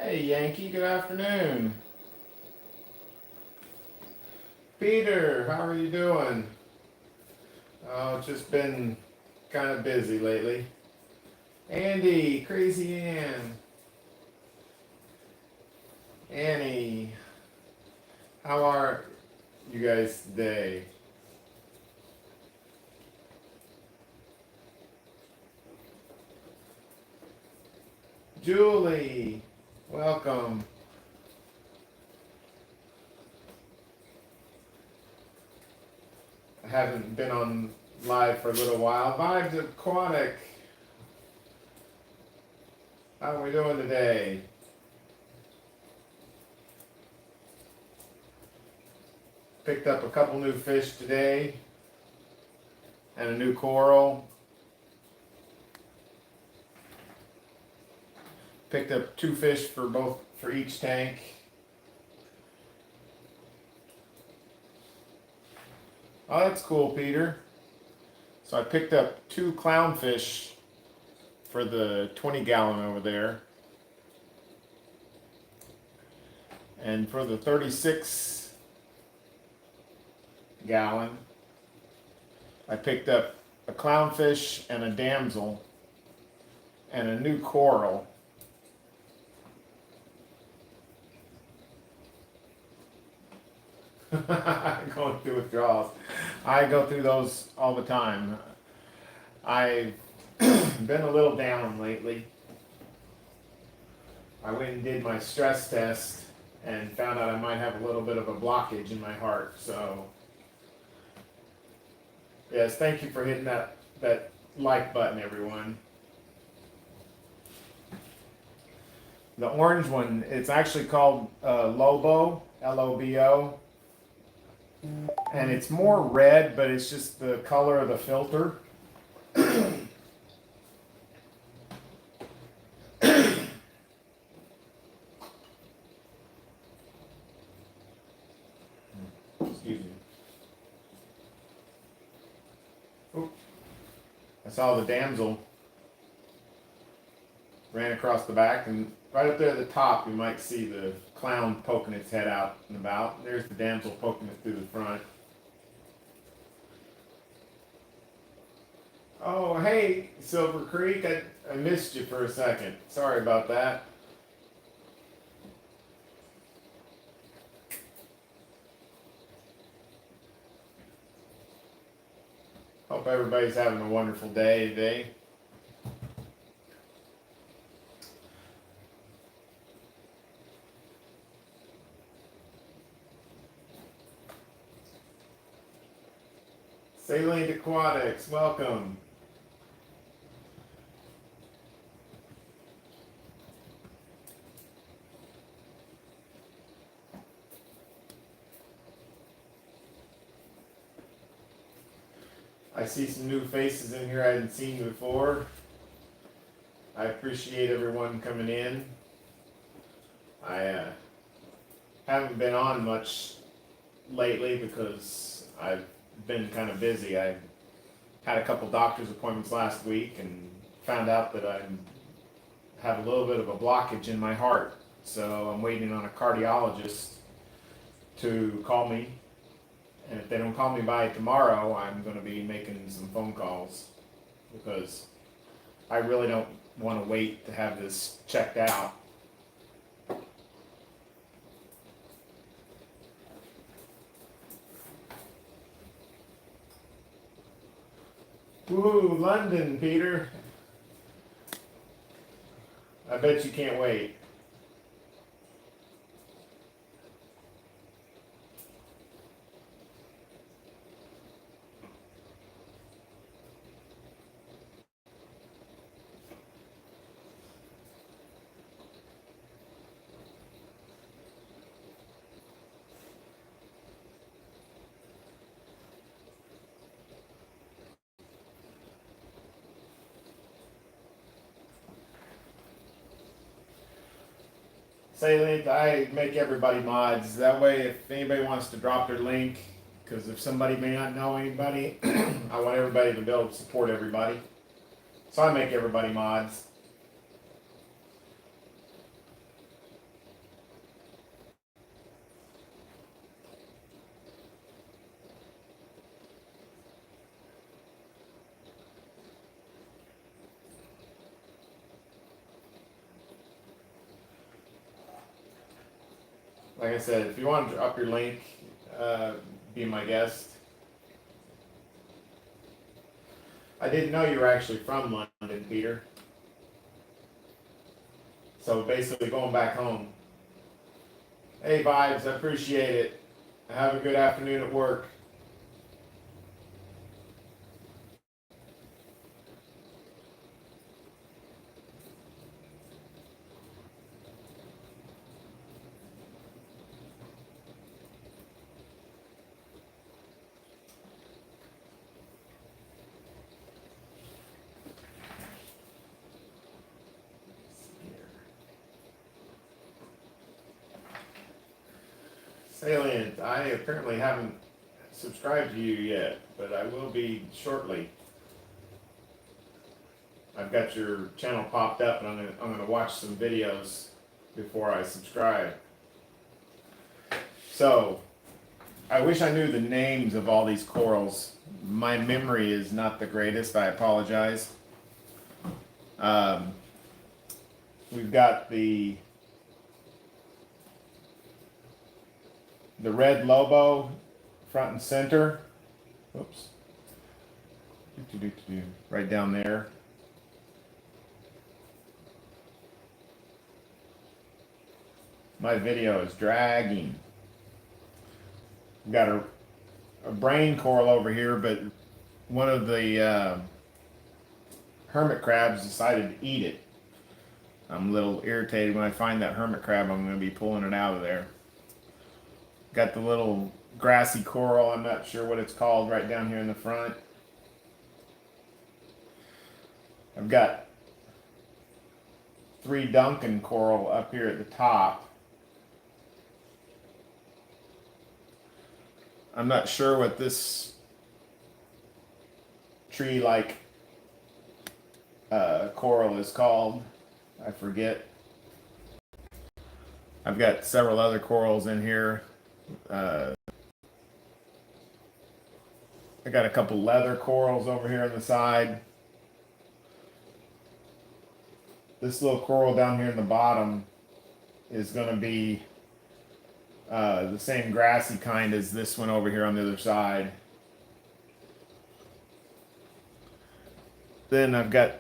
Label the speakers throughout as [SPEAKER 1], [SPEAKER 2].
[SPEAKER 1] Hey Yankee, good afternoon. Peter, how are you doing? Oh, just been kind of busy lately. Andy, Crazy Ann, Annie, how are you guys today? Julie, welcome. I haven't been on live for a little while. Vibes Aquatic, how are we doing today? Picked up a couple new fish today and a new coral. Picked up 2 fish for each tank. Oh, that's cool, Peter. So I picked up 2 clownfish for the 20-gallon over there. And for the 36-gallon, I picked up a clownfish and a damsel and a new coral. Going through withdrawals. I go through those all the time. I've been a little down lately. I went and did my stress test and found out I might have a little bit of a blockage in my heart. So, yes, thank you for hitting that like button, everyone. The orange one, it's actually called Lobo, L-O-B-O. And it's more red, but it's just the color of the filter. Excuse me. Oop. I saw the damsel ran across the back, and right up there at the top you might see the clown poking its head out and about. There's the damsel poking it through the front. Oh, hey, Silver Creek, I missed you for a second. Sorry about that. Hope everybody's having a wonderful day today. Salient Aquatics, welcome. I see some new faces in here I hadn't seen before. I appreciate everyone coming in. I haven't been on much lately because I've been kind of busy. I had a couple doctor's appointments last week and found out that I have a little bit of a blockage in my heart. So I'm waiting on a cardiologist to call me. And if they don't call me by tomorrow, I'm going to be making some phone calls because I really don't want to wait to have this checked out. Woo, London, Peter. I bet you can't wait. Salient, I make everybody mods. That way, if anybody wants to drop their link, because if somebody may not know anybody, I want everybody to be able to support everybody. So I make everybody mods. like I said, if you want to drop your link, be my guest. I didn't know you were actually from London, Peter. So basically going back home. Hey, Vibes, I appreciate it. Have a good afternoon at work. Salient, I apparently haven't subscribed to you yet, but I will be shortly. I've got your channel popped up, and I'm gonna watch some videos before I subscribe. So, I wish I knew the names of all these corals. My memory is not the greatest. I apologize. We've got the red Lobo front and center. Oops. Right down there. My video is dragging. We've got a brain coral over here, but one of the hermit crabs decided to eat it. I'm a little irritated. When I find that hermit crab, I'm going to be pulling it out of there. Got the little grassy coral, I'm not sure what it's called, right down here in the front. I've got 3 Duncan coral up here at the top. I'm not sure what this tree-like coral is called. I forget. I've got several other corals in here. I got a couple leather corals over here on the side. This little coral down here in the bottom is going to be the same grassy kind as this one over here on the other side. Then I've got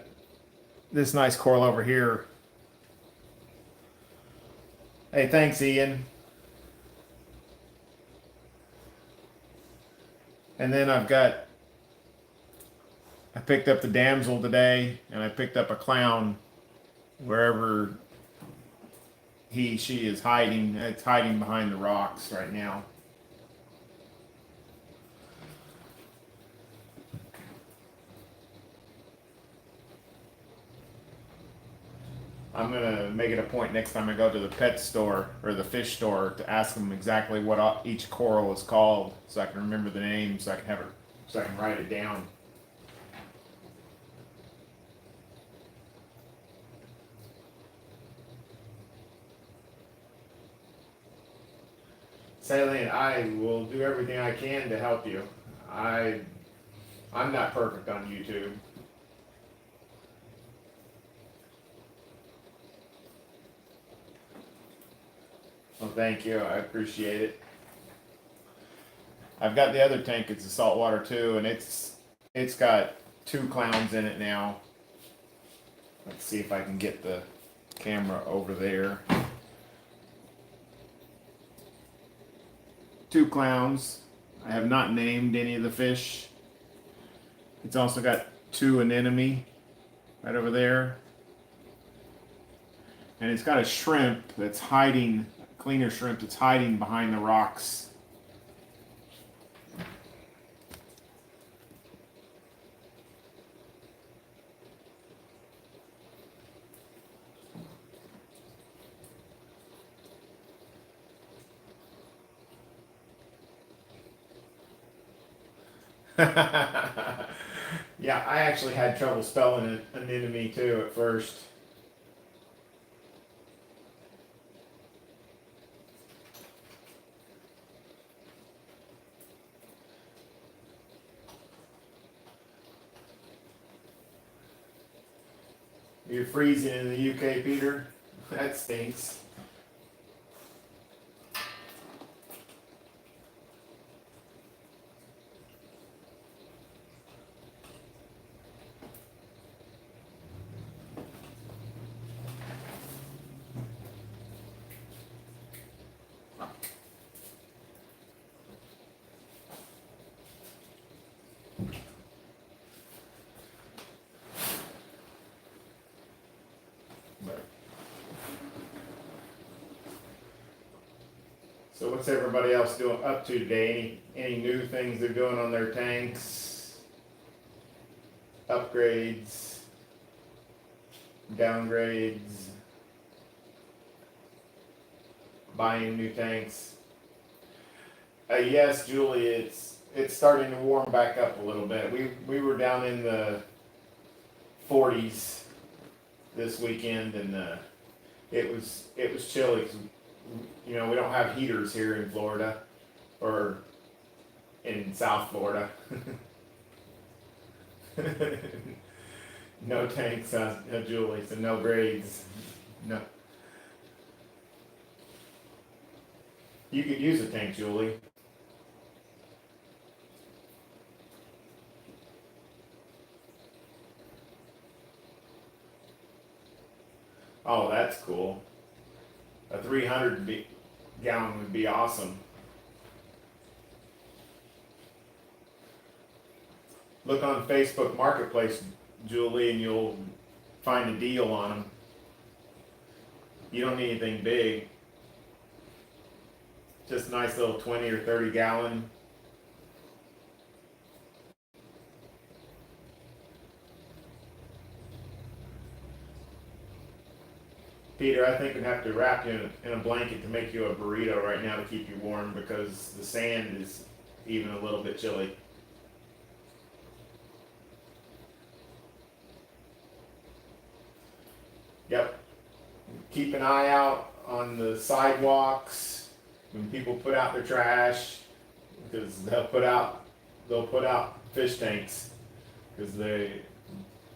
[SPEAKER 1] this nice coral over here. Hey, thanks, Ian. And then I picked up the damsel today, and I picked up a clown wherever she is hiding. It's hiding behind the rocks right now. I'm going to make it a point next time I go to the pet store or the fish store to ask them exactly what each coral is called, so I can remember the name, so I can write it down. Salient, I will do everything I can to help you. I'm not perfect on YouTube. Well, thank you. I appreciate it. I've got the other tank. It's a saltwater too, and it's got 2 clowns in it now. Let's see if I can get the camera over there. 2 clowns. I have not named any of the fish. It's also got 2 anemone right over there. And it's got a shrimp that's hiding, a cleaner shrimp that's hiding behind the rocks. Yeah, I actually had trouble spelling an anemone too at first. You're freezing in the UK, Peter? That stinks. So what's everybody else doing up to today? Any new things they're doing on their tanks? Upgrades? Downgrades? Buying new tanks? Yes, Julie, it's starting to warm back up a little bit. We were down in the 40s this weekend, and it was chilly 'cause, you know, we don't have heaters here in Florida or in South Florida. No tanks, Julie, so no grades. No. You could use a tank, Julie. Oh, that's cool. A 300 gallon would be awesome. Look on Facebook Marketplace, Julie, and you'll find a deal on them. You don't need anything big. Just a nice little 20 or 30 gallon. Peter, I think we'd have to wrap you in a blanket to make you a burrito right now to keep you warm because the sand is even a little bit chilly. Yep. Keep an eye out on the sidewalks when people put out their trash because they'll put out fish tanks because they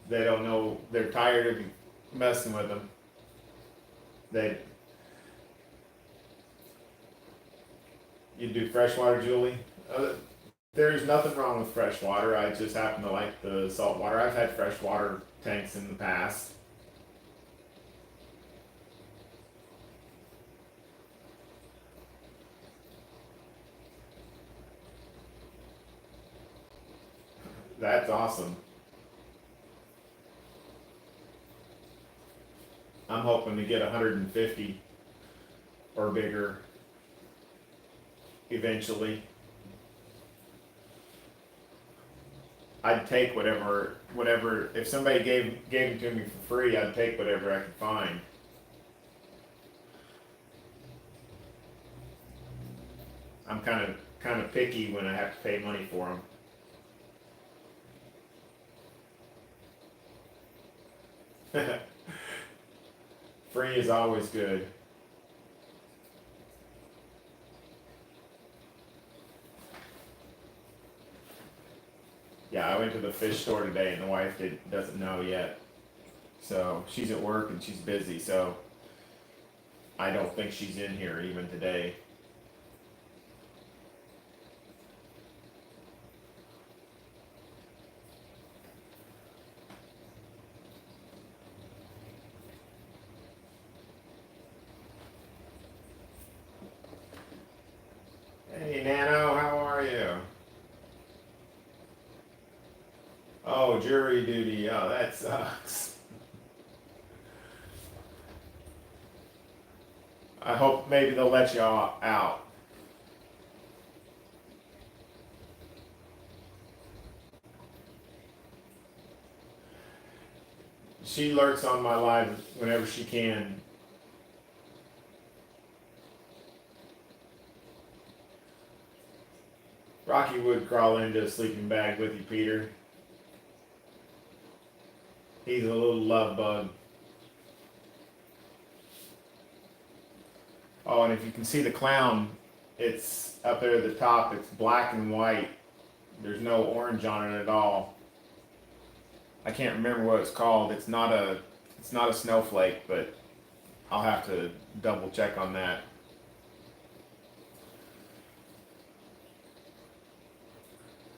[SPEAKER 1] don't know, they're tired of messing with them. You do freshwater, Julie? There's nothing wrong with freshwater. I just happen to like the saltwater. I've had freshwater tanks in the past. That's awesome. I'm hoping to get 150 or bigger eventually. I'd take whatever, if somebody gave them to me for free, I'd take whatever I could find. I'm kind of picky when I have to pay money for them. Free is always good. Yeah, I went to the fish store today and the wife doesn't know yet. So she's at work and she's busy, so I don't think she's in here even today. Hey Nano, how are you? Oh, jury duty. Oh, that sucks. I hope maybe they'll let you out. She lurks on my live whenever she can. Rocky would crawl into a sleeping bag with you, Peter. He's a little love bug. Oh, and if you can see the clown, it's up there at the top. It's black and white. There's no orange on it at all. I can't remember what it's called. It's not a snowflake, but I'll have to double check on that.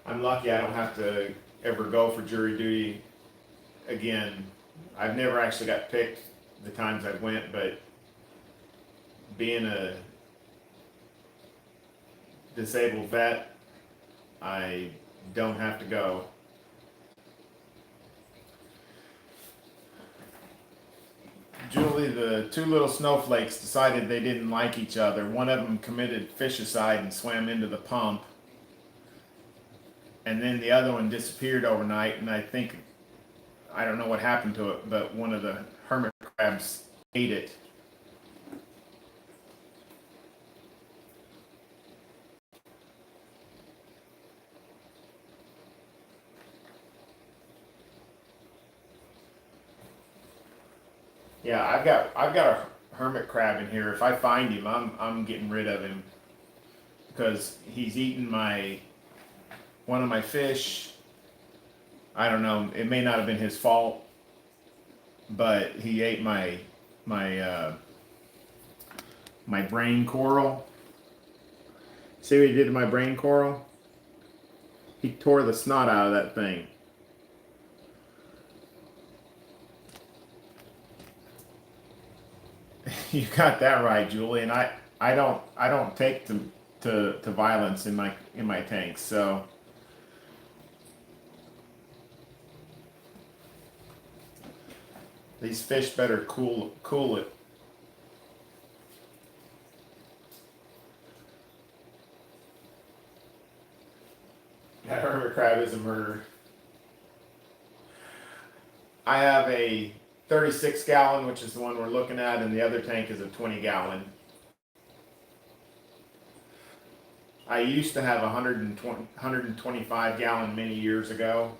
[SPEAKER 1] I'm lucky I don't have to ever go for jury duty again. I've never actually got picked the times I went, but being a disabled vet, I don't have to go. Julie, the two little snowflakes decided they didn't like each other. One of them committed fish-icide and swam into the pump. And then the other one disappeared overnight, and I don't know what happened to it, but one of the hermit crabs ate it. Yeah, I've got a hermit crab in here. If I find him, I'm getting rid of him because he's eaten one of my fish. I don't know. It may not have been his fault, but he ate my brain coral. See what he did to my brain coral? He tore the snot out of that thing. You got that right, Julie. And I don't take to violence in my tanks. So these fish better cool it. That hermit crab is a murderer. I have a 36 gallon, which is the one we're looking at, and the other tank is a 20 gallon. I used to have a 125 gallon many years ago.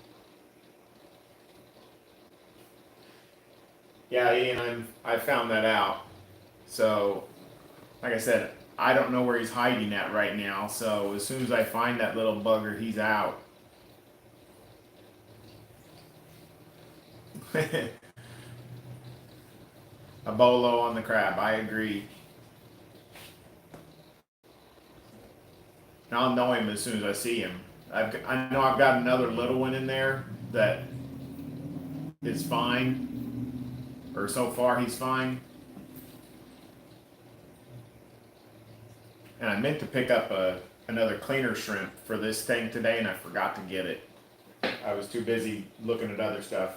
[SPEAKER 1] Yeah, Ian, I found that out. So, like I said, I don't know where he's hiding at right now. So as soon as I find that little bugger, he's out. A bolo on the crab, I agree. And I'll know him as soon as I see him. I know I've got another little one in there that is fine, or so far he's fine. And I meant to pick up another cleaner shrimp for this tank today, and I forgot to get it. I was too busy looking at other stuff.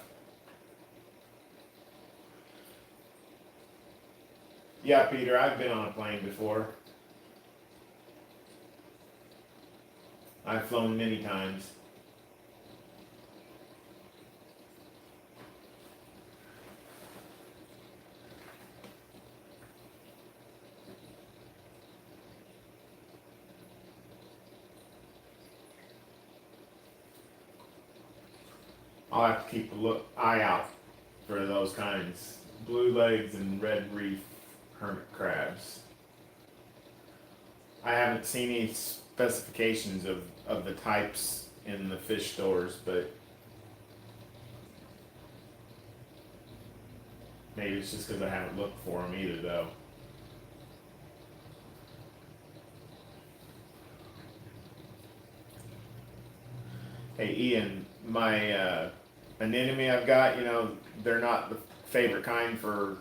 [SPEAKER 1] Yeah, Peter, I've been on a plane before. I've flown many times. I'll have to keep an eye out for those kinds. Blue legs and red reef hermit crabs. I haven't seen any specifications of the types in the fish stores, but maybe it's just because I haven't looked for them either, though. Hey, Ian, my anemone I've got, they're not the favorite kind for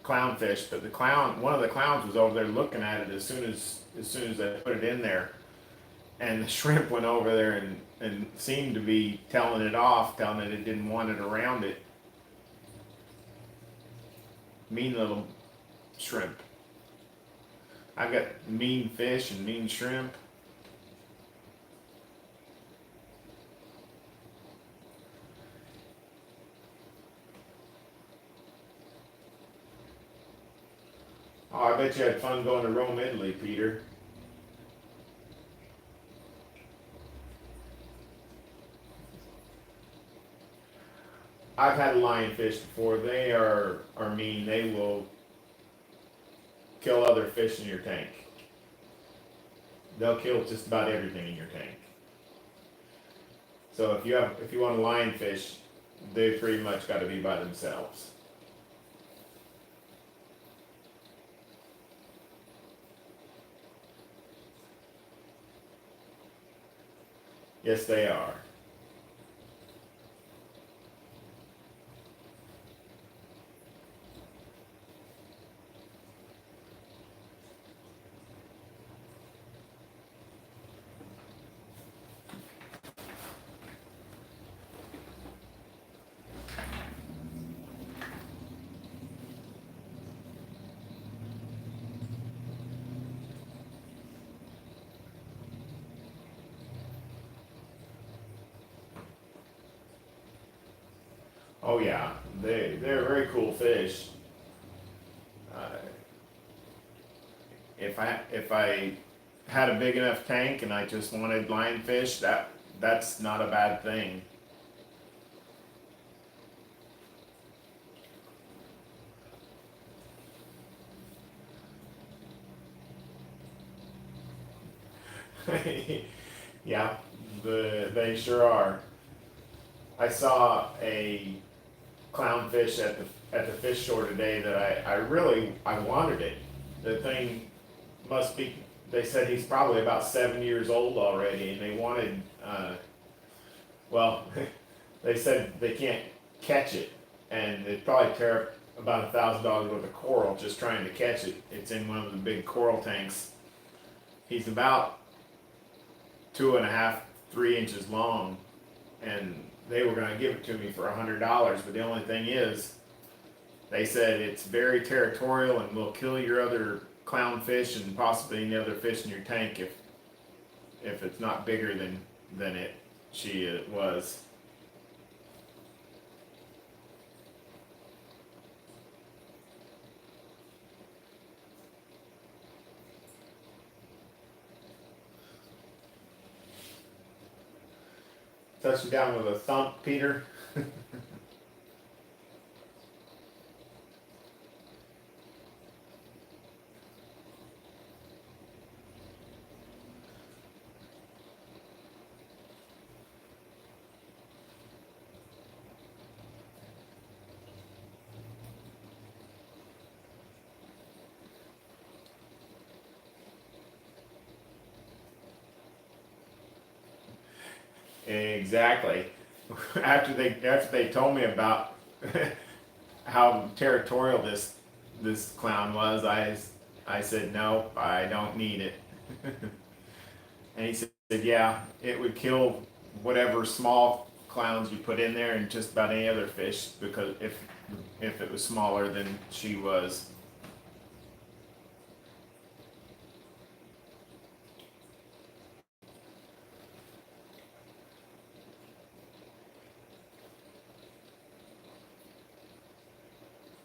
[SPEAKER 1] clownfish, but one of the clowns was over there looking at it as soon as I put it in there, and the shrimp went over there and seemed to be telling it it didn't want it around it. Mean little shrimp. I've got mean fish and mean shrimp. Oh, I bet you had fun going to Rome, Italy, Peter. I've had lionfish before. They are mean. They will kill other fish in your tank. They'll kill just about everything in your tank. So if you want a lionfish, they pretty much got to be by themselves. Yes, they are. Oh yeah, they're very cool fish. Uh, if I had a big enough tank and I just wanted lionfish, that's not a bad thing. Yeah, they sure are. I saw a clownfish at the fish store today that I wanted it. The thing must be. They said he's probably about 7 years old already, and they wanted. Well, they said they can't catch it, and they'd probably tear up about $1,000 worth of coral just trying to catch it. It's in one of the big coral tanks. He's about 2.5, 3 inches long, and they were going to give it to me for $100. But the only thing is, they said it's very territorial and will kill your other clownfish and possibly any other fish in your tank if it's not bigger than she was. Touch you down with a thump, Peter. Exactly. After they told me about how territorial this clown was, I said no, I don't need it. And he said, yeah, it would kill whatever small clowns you put in there and just about any other fish because if it was smaller than she was.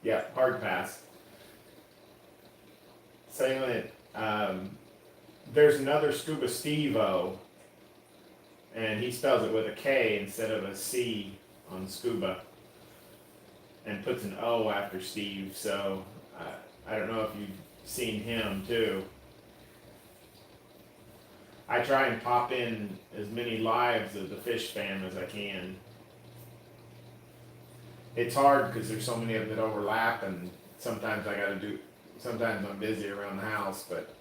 [SPEAKER 1] Yeah, hard pass. Salient. There's another Scuba Steve-O, and he spells it with a K instead of a C on Scuba, and puts an O after Steve. So I don't know if you've seen him too. I try and pop in as many lives of the fish fam as I can. It's hard because there's so many of them that overlap, and sometimes I gotta do. Sometimes I'm busy around the house, but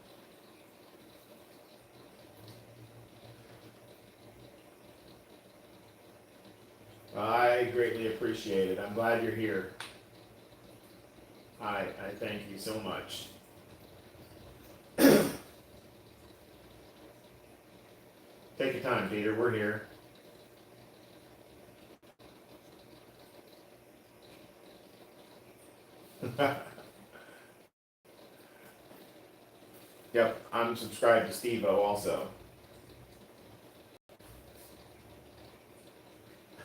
[SPEAKER 1] I greatly appreciate it. I'm glad you're here. I thank you so much. Take your time, Peter. We're here. Yep, I'm subscribed to Steve-O also.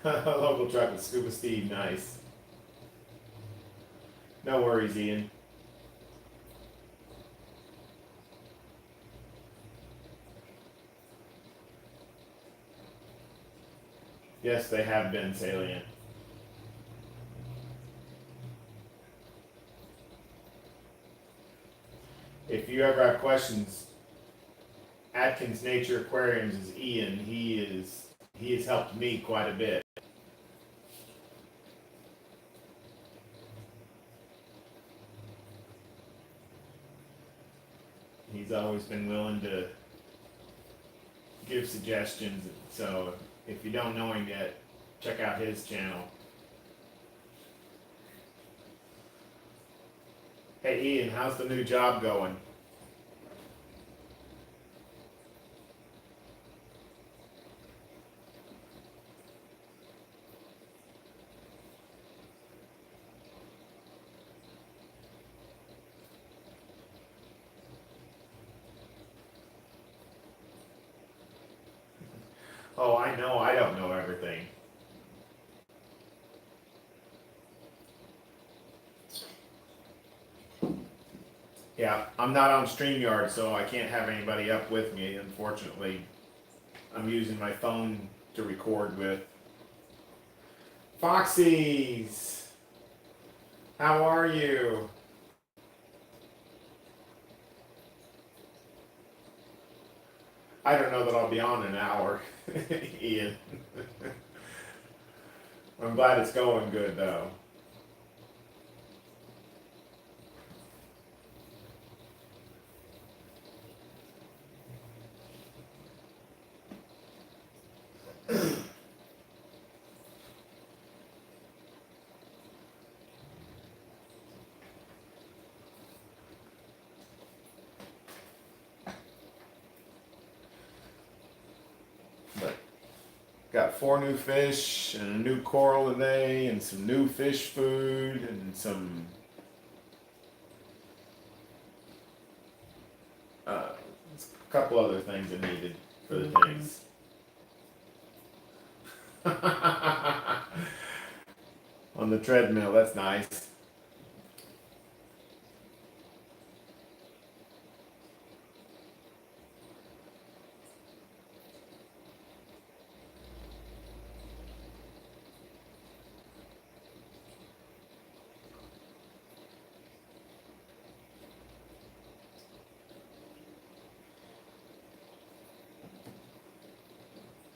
[SPEAKER 1] Local truck with Scuba Steve, nice. No worries, Ian. Yes, they have been salient. If you ever have questions, Atkins Nature Aquariums is Ian. He has helped me quite a bit. He's always been willing to give suggestions. So if you don't know him yet, check out his channel. Hey Ian, how's the new job going? Oh, I know I don't know everything. Yeah, I'm not on StreamYard, so I can't have anybody up with me, unfortunately. I'm using my phone to record with. Foxies! How are you? I don't know that I'll be on in an hour, Ian. I'm glad it's going good, though. But got 4 new fish and a new coral today, and some new fish food, and some a couple other things I needed for the tanks. On the treadmill, that's nice.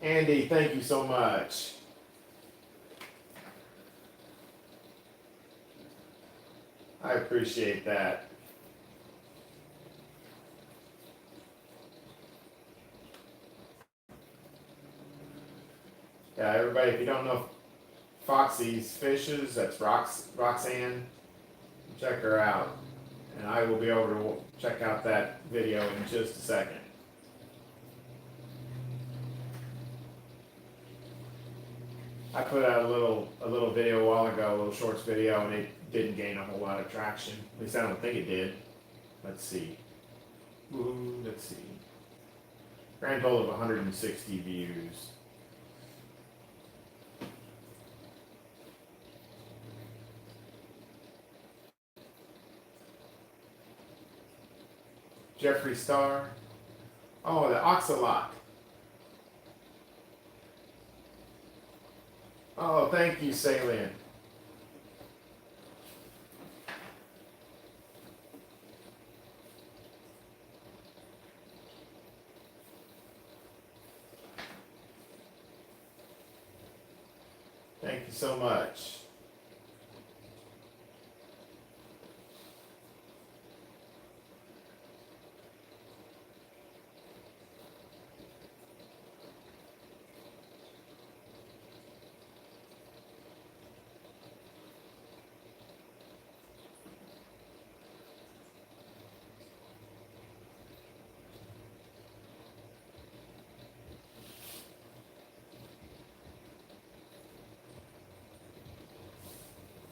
[SPEAKER 1] Andy, thank you so much. I appreciate that. Yeah, everybody, if you don't know Foxy's Fishes, that's Roxanne. Check her out. And I will be able to check out that video in just a second. I put out a little video a while ago, a little shorts video, and it didn't gain a whole lot of traction. At least I don't think it did. Let's see. Ooh, let's see. Grand total of 160 views. Jeffree Star. Oh, the Oxalot. Oh, thank you, Salient. Thank you so much.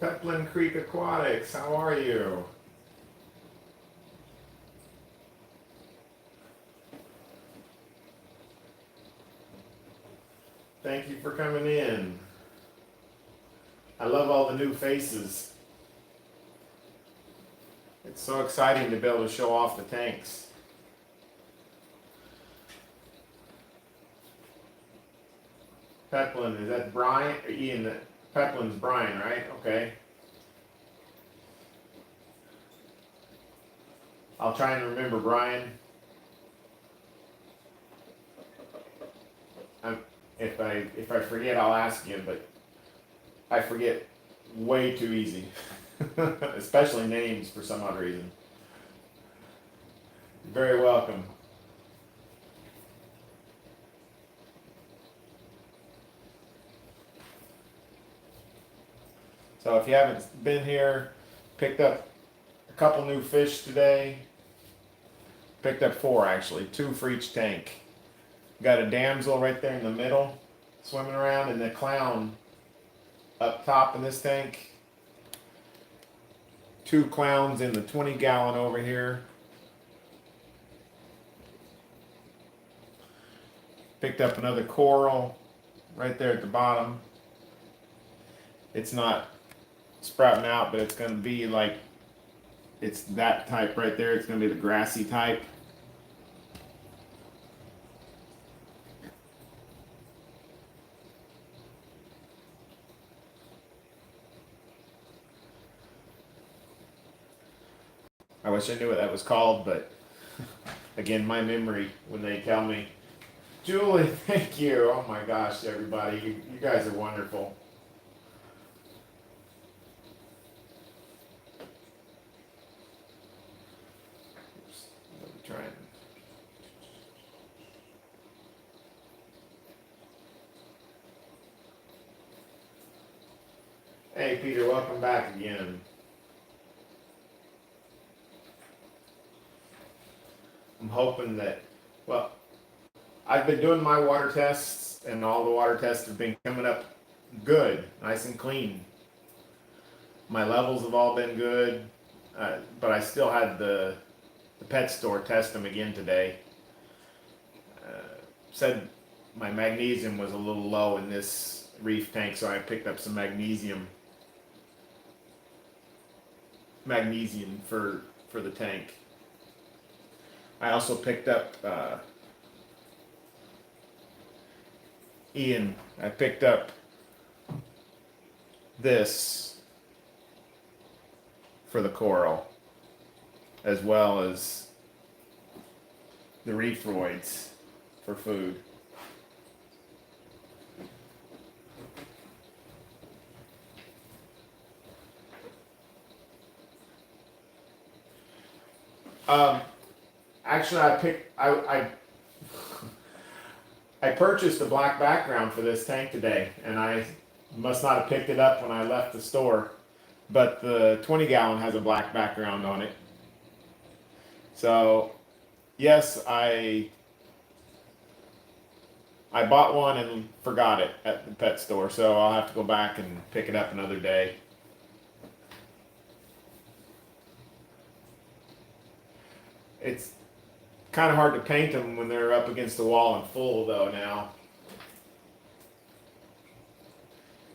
[SPEAKER 1] Peplin Creek Aquatics, how are you? Thank you for coming in. I love all the new faces. It's so exciting to be able to show off the tanks. Peplin, is that Brian? Or Ian, Peplin's Brian, right? Okay. I'll try and remember Brian. If I forget, I'll ask you, but I forget way too easy. Especially names for some odd reason. You're very welcome. So if you haven't been here, picked up a couple new fish today. Picked up 4 actually, 2 for each tank. Got a damsel right there in the middle, swimming around, and the clown up top in this tank. 2 clowns in the 20-gallon over here. Picked up another coral right there at the bottom. It's not sprouting out, but it's going to be like it's that type right there. It's going to be the grassy type. I wish I knew what that was called, but again, my memory when they tell me, Julie, thank you. Oh my gosh, everybody, you guys are wonderful. Oops, let me try and. Hey, Peter, welcome back again. I'm hoping that, well, I've been doing my water tests, and all the water tests have been coming up good, nice and clean. My levels have all been good, but I still had the pet store test them again today. Said my magnesium was a little low in this reef tank, so I picked up some magnesium for the tank. I also picked up Ian. I picked up this for the coral, as well as the reefroids for food. Actually, I purchased a black background for this tank today, and I must not have picked it up when I left the store. But the 20 gallon has a black background on it. So, yes, I bought one and forgot it at the pet store, so I'll have to go back and pick it up another day. It's kind of hard to paint them when they're up against the wall and full, though, now.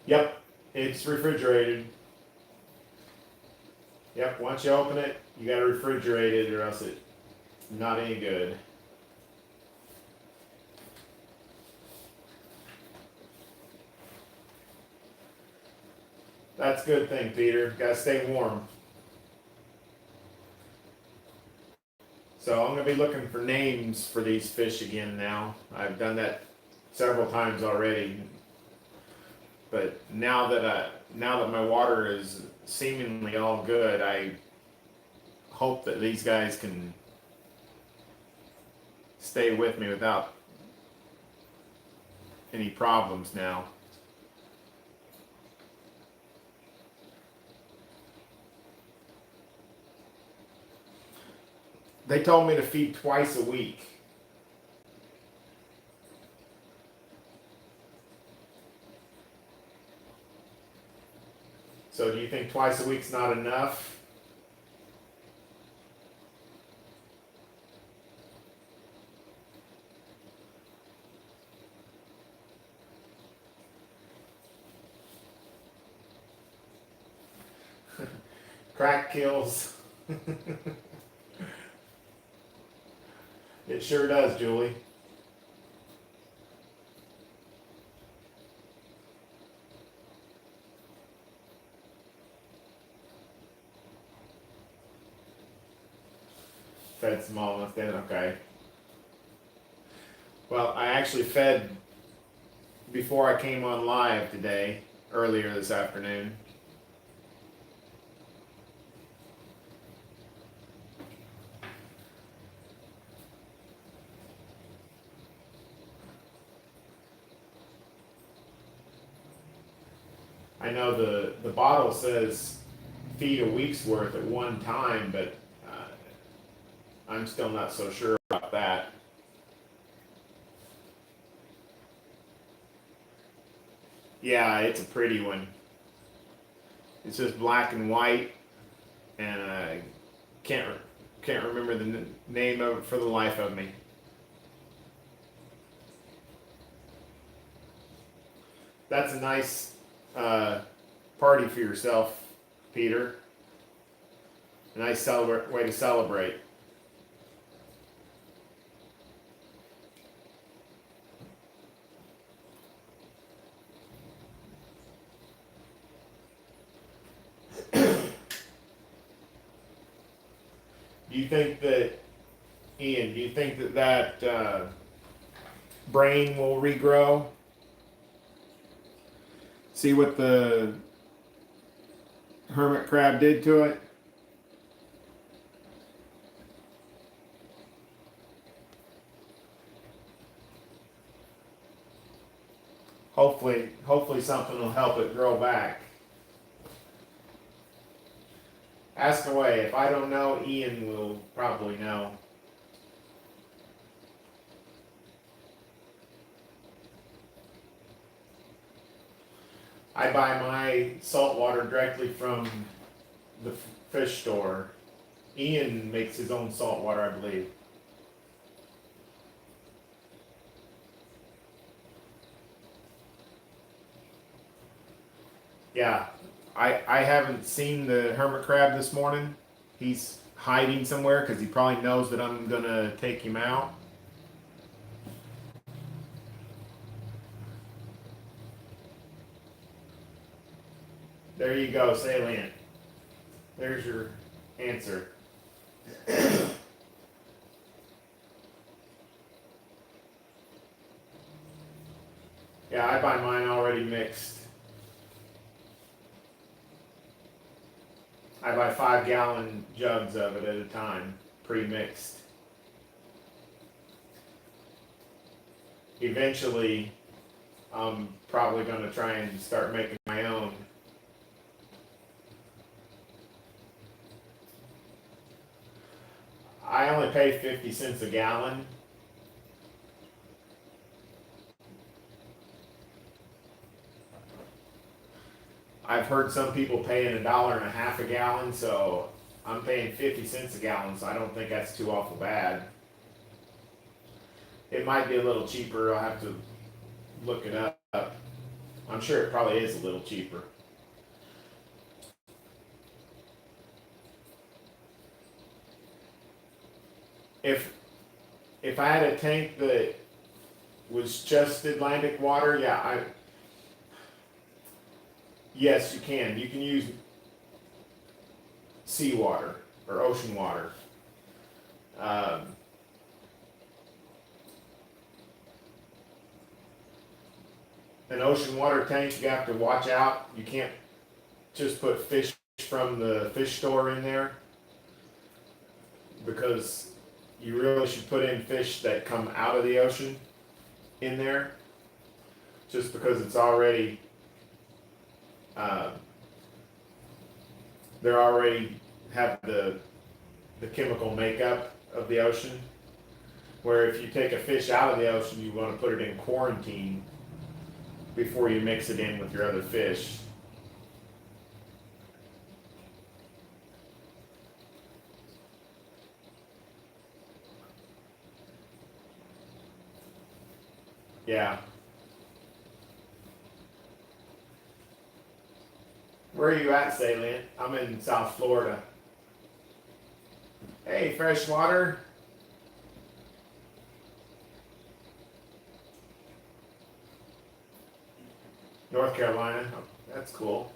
[SPEAKER 1] Yep, it's refrigerated. Yep, once you open it, you gotta refrigerate it or else it's not any good. That's a good thing, Peter. Gotta stay warm. So I'm gonna be looking for names for these fish again now. I've done that several times already. But now that my water is seemingly all good, I hope that these guys can stay with me without any problems now. They told me to feed twice a week. So do you think twice a week's not enough? Crack kills. It sure does, Julie. Fed small enough then, okay. Well, I actually fed before I came on live today, earlier this afternoon. I know the bottle says feed a week's worth at one time, but I'm still not so sure about that. Yeah, it's a pretty one. It's just black and white, and I can't remember the name of it for the life of me. That's a nice party for yourself, Peter. A nice way to celebrate. Do you think that, Ian, do you think that brain will regrow? See what the hermit crab did to it? Hopefully something will help it grow back. Ask away. If I don't know, Ian will probably know. I buy my salt water directly from the fish store. Ian makes his own salt water, I believe. Yeah, I haven't seen the hermit crab this morning. He's hiding somewhere because he probably knows that I'm gonna take him out. There you go, salient. There's your answer. Yeah, I buy mine already mixed. I buy 5-gallon jugs of it at a time, pre-mixed. Eventually, I'm probably going to try and start making my own. I only pay 50 cents a gallon. I've heard some people paying $1.50 a gallon, so I'm paying 50 cents a gallon, so I don't think that's too awful bad. It might be a little cheaper. I'll have to look it up. I'm sure it probably is a little cheaper. If I had a tank that was just Atlantic water, yeah, yes, you can. You can use seawater or ocean water. An ocean water tank, you have to watch out. You can't just put fish from the fish store in there, because you really should put in fish that come out of the ocean in there, just because it's already they're already have the chemical makeup of the ocean, where if you take a fish out of the ocean, you want to put it in quarantine before you mix it in with your other fish. Yeah. Where are you at, Salient? I'm in South Florida. Hey, freshwater. North Carolina. Oh, that's cool.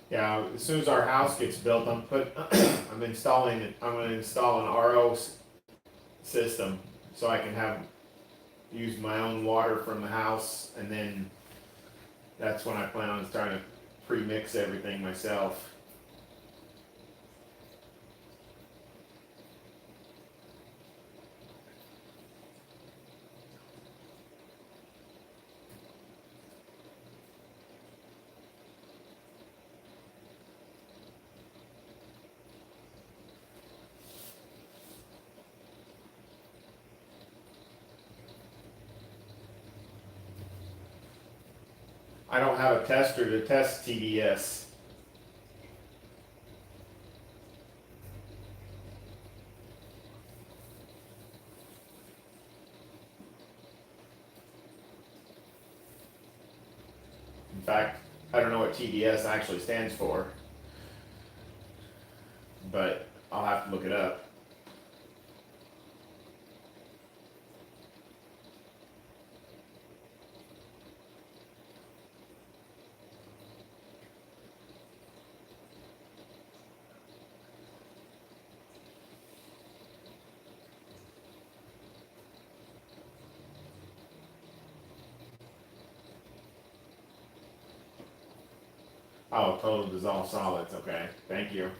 [SPEAKER 1] Yeah, as soon as our house gets built, I'm installing it. I'm going to install an RO system so I can use my own water from the house, and then that's when I plan on starting to pre-mix everything myself. I don't have a tester to test TDS. In fact, I don't know what TDS actually stands for, but I'll have to look it up. Oh, total dissolved solids. Okay, thank you.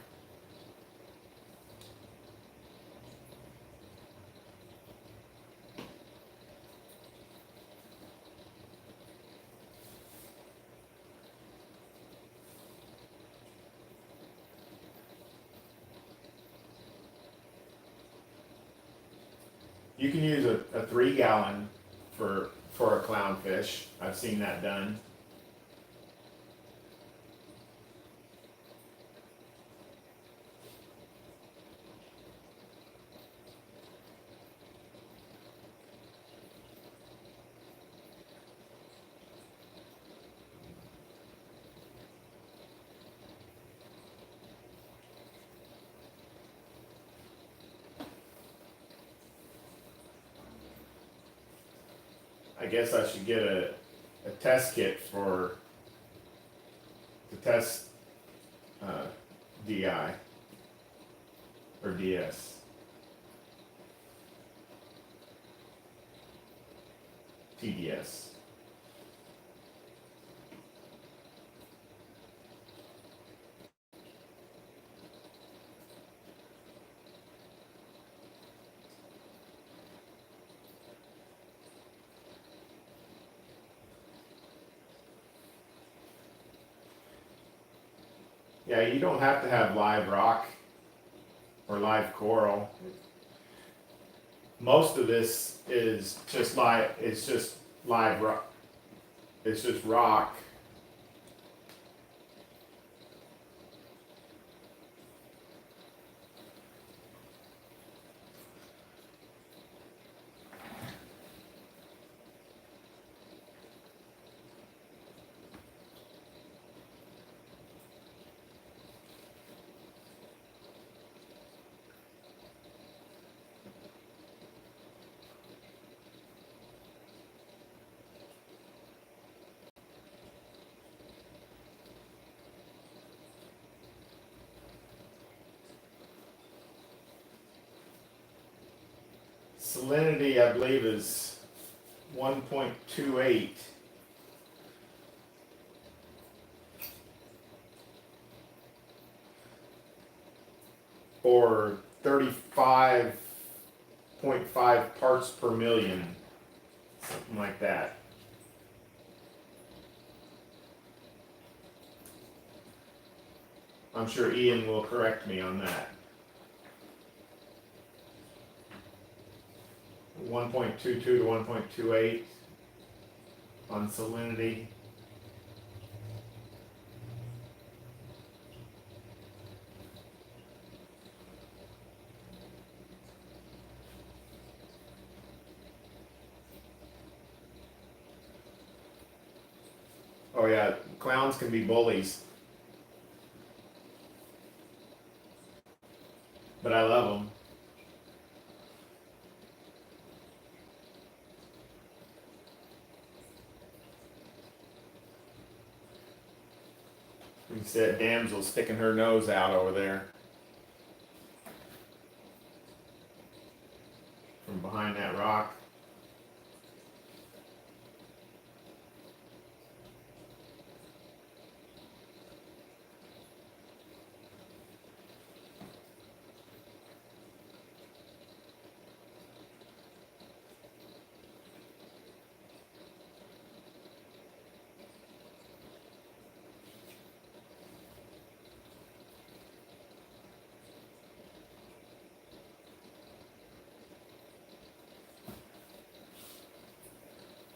[SPEAKER 1] You can use a 3 gallon for a clownfish. I've seen that done. I guess I should get a test kit to test DI or DS. TDS. Yeah, you don't have to have live rock or live coral. Most of this is just live. It's just live rock. It's just rock. Salinity, I believe, is 1.28. Or 35.5 parts per million, something like that. I'm sure Ian will correct me on that. 1.22 to 1.28 on salinity. Oh yeah, clowns can be bullies, but I love them. You see that damsel sticking her nose out over there from behind that rock.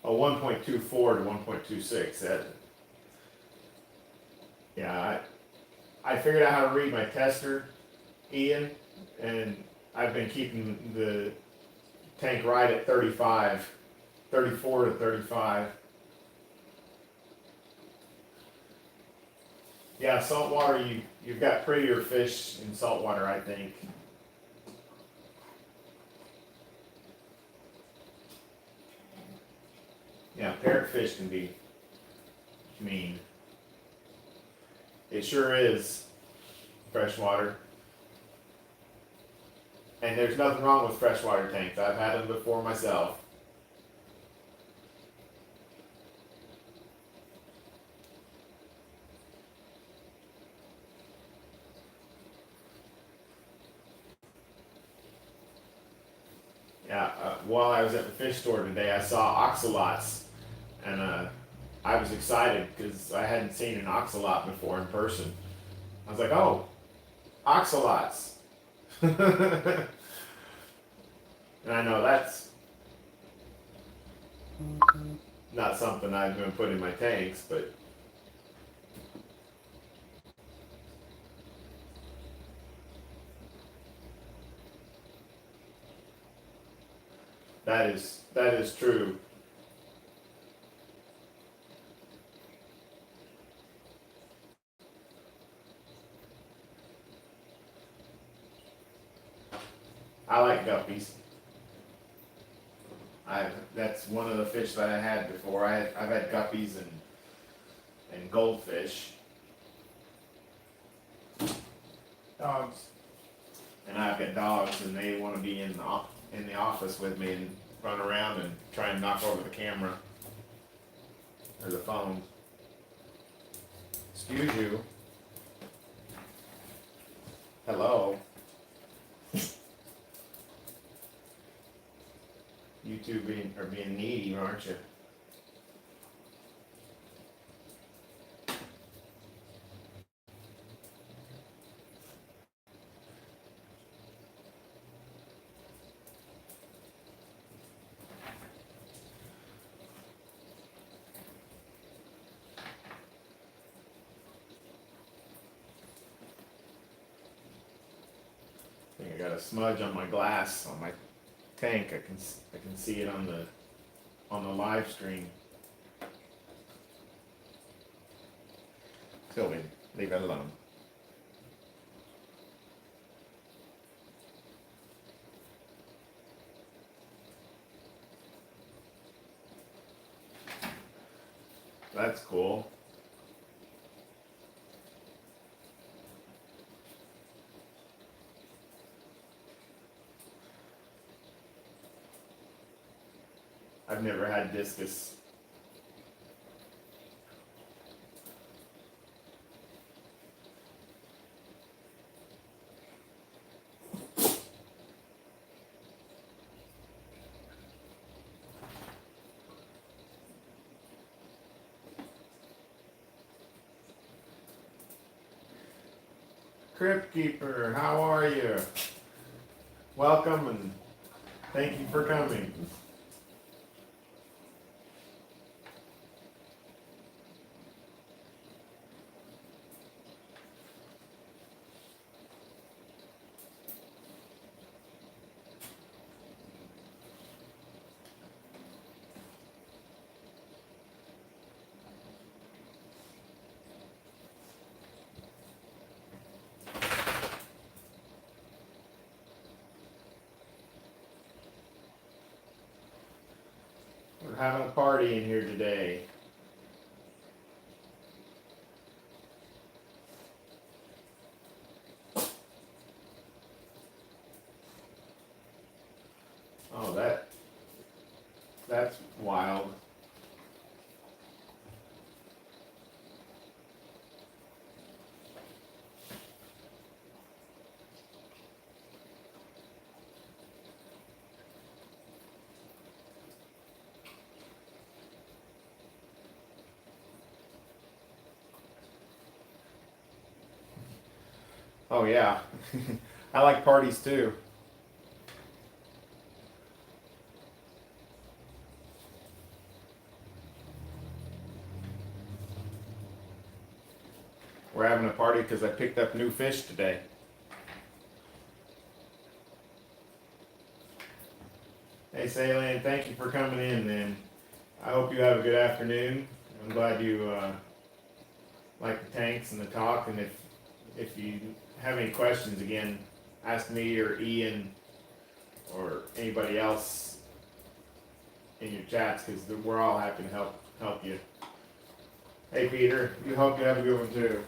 [SPEAKER 1] Oh, 1.24 to 1.26. Yeah, I figured out how to read my tester, Ian, and I've been keeping the tank right at 35, 34 to 35. Yeah, saltwater, you've got prettier fish in saltwater, I think. Yeah, parrotfish can be mean. It sure is freshwater. And there's nothing wrong with freshwater tanks. I've had them before myself. Yeah, while I was at the fish store today, I saw oxalots, and I was excited because I hadn't seen an oxalot before in person. I was like, oh, oxalots. And I know that's not something I've been putting in my tanks, but that is true. I like guppies. That's one of the fish that I had before. I've had guppies and goldfish. Dogs. And I've got dogs, and they want to be in the office with me and run around and try and knock over the camera or the phone. Excuse you. Hello. You two are being needy, aren't you? I think I got a smudge on my glass on my tank. I can see it on the live stream. Sylvie, leave it alone. That's cool. I've never had discus. Crypt Keeper, how are you? Welcome and thank you for coming. We're having a party in here today. Oh, that's wild. Oh yeah, I like parties too. We're having a party because I picked up new fish today. Hey, Saline, thank you for coming in, man. I hope you have a good afternoon. I'm glad you like the tanks and the talk, and if you have any questions, again, ask me or Ian or anybody else in your chats, because we're all happy to help you. Hey, Peter, you hope you have a good one too.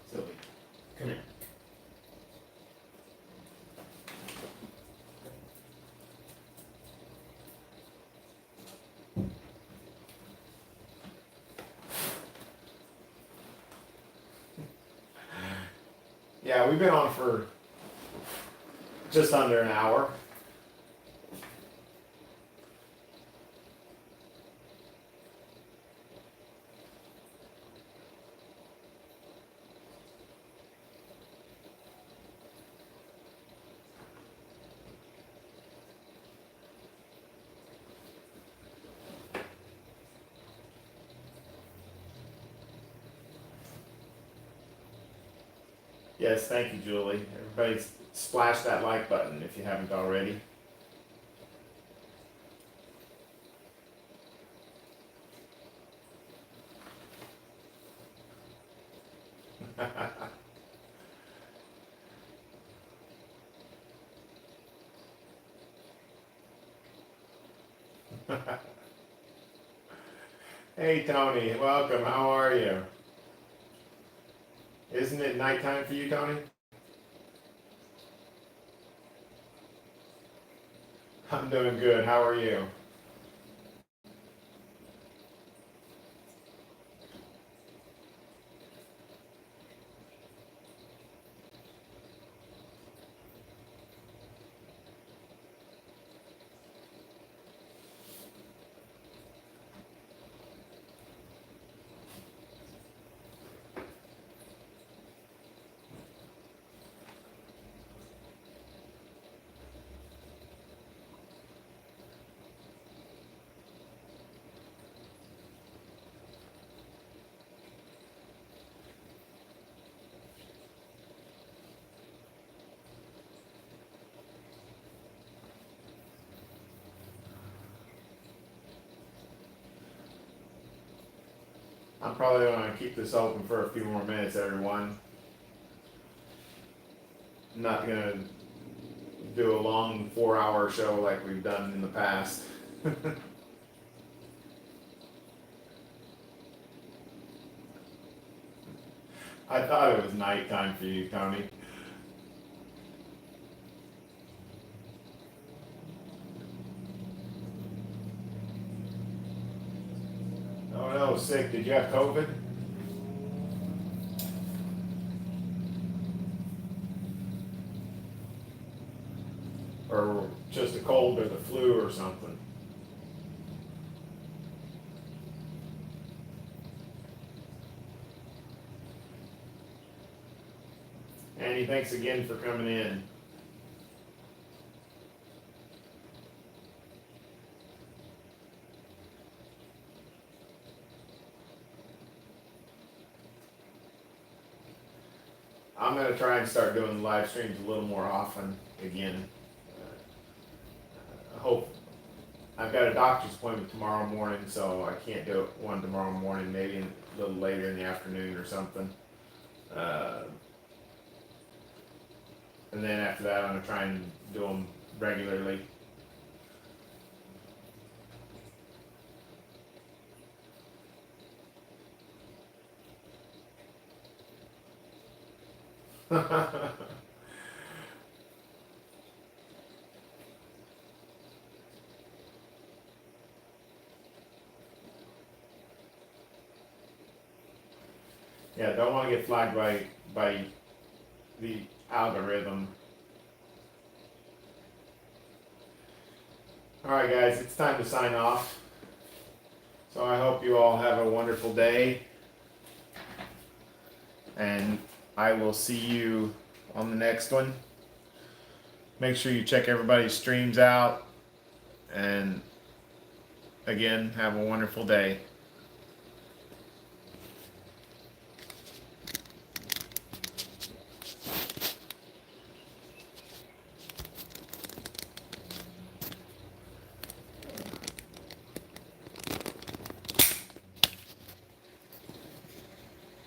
[SPEAKER 1] Sylvie, come here. Yeah, we've been on for just under an hour. Yes, thank you, Julie. Everybody splash that like button if you haven't already. Hey, Tony, welcome. How are you? Isn't it nighttime for you, Tony? I'm doing good. How are you? I'm probably going to keep this open for a few more minutes, everyone. I'm not going to do a long 4-hour show like we've done in the past. I thought it was nighttime for you, Tony. Oh no, sick. Did you have COVID? Or just a cold or the flu or something? Annie, thanks again for coming in. I'm going to try and start doing the live streams a little more often again. I hope. I've got a doctor's appointment tomorrow morning, so I can't do one tomorrow morning, maybe a little later in the afternoon or something. And then after that, I'm going to try and do them regularly. Yeah, don't want to get flagged by the algorithm. Alright guys, it's time to sign off. So I hope you all have a wonderful day. And I will see you on the next one. Make sure you check everybody's streams out. And again, have a wonderful day.